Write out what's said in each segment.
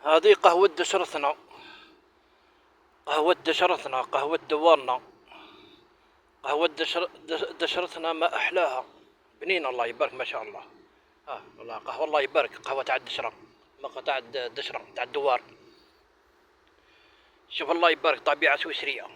هذه قهوة دشرتنا، قهوة دشرتنا، قهوة دوارنا، قهوة دشرتنا ما أحلاها. بنين الله يبارك ما شاء الله. والله قهوة الله يبارك، قهوة تاع الدشرة، ما تاع الدشرة تاع الدوار. شوف الله يبارك طبيعة سويسرية.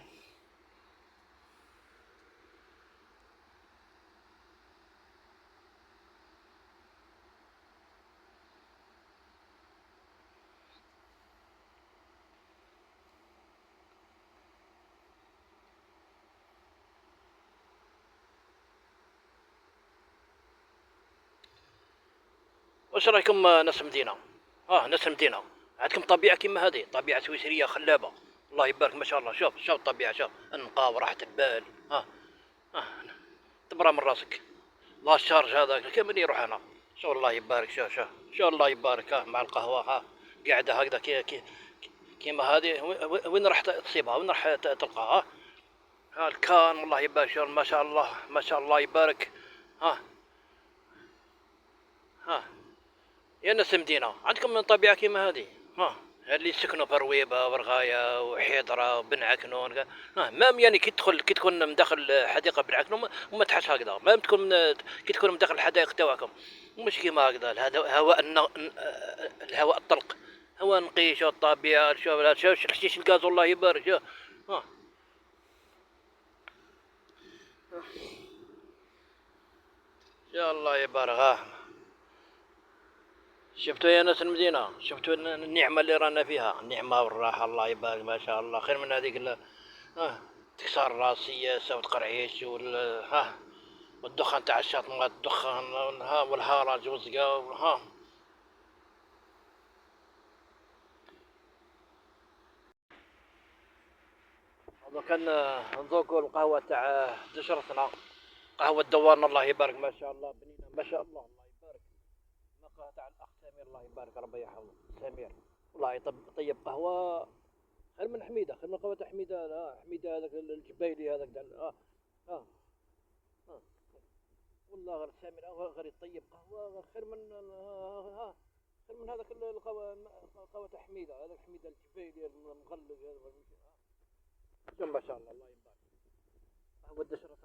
واش رايكم ناس المدينة؟ ناس المدينة عندكم طبيعة كيما هذه، طبيعة سويسرية خلابة الله يبارك ما شاء الله. شوف الطبيعة، شوف النقاء وراحة البال. ها تبرى من راسك. لا الشارج هذاك كامل يروح هنا. شو الله يبارك، شو الله يبارك. مع القهوة قاعدة هكذا كيما هذه. وين راح تصيبها؟ وين راح تلقاها؟ الكان والله يبارك. شو ما شاء الله ما شاء الله يبارك. ها ها يا ناس المدينة عندكم من طبيعة كيما هذه. اللي سكنوا في رويبة ورغاية وحيدرة وبن عكنون. مام يعني كي تكون من داخل حديقة بن عكنون وما تحس هكذا. مام تكون كي تكون من داخل الحدائق تاعكم مش كيما هكذا. الهواء الهواء الطلق، هواء نقي. شو الطبيعة، شوف حشيش الغاز الله يبارك. شوف ها يا الله يبارك. شفتوا يا ناس المدينة؟ شفتوا النعمة اللي رانا فيها؟ النعمة والراحة الله يبارك ما شاء الله. خير من هذيك تكسر راسية سوت قرعيش والدخان تاع الشاطمات الدخان والهارج والزقا هذا كان نذوقوا القهوة تاع دشرتنا، قهوة دوارنا الله يبارك ما شاء الله. بنينة ما شاء الله الله يبارك. المقهى تاع الأخ سمير الله يبارك ربي يحفظه. سمير والله طيب قهوة خير من حميده، خير من قهوة حميده. حميده هذاك الجبيلي هذاك اه اه والله غير سامر غير يطيب قهوة خير من خير من هذاك القهوة. قهوة حميده هذاك حميده الجبيلي المغلق هذا. ما شاء الله الله يبارك. قهوة دشرة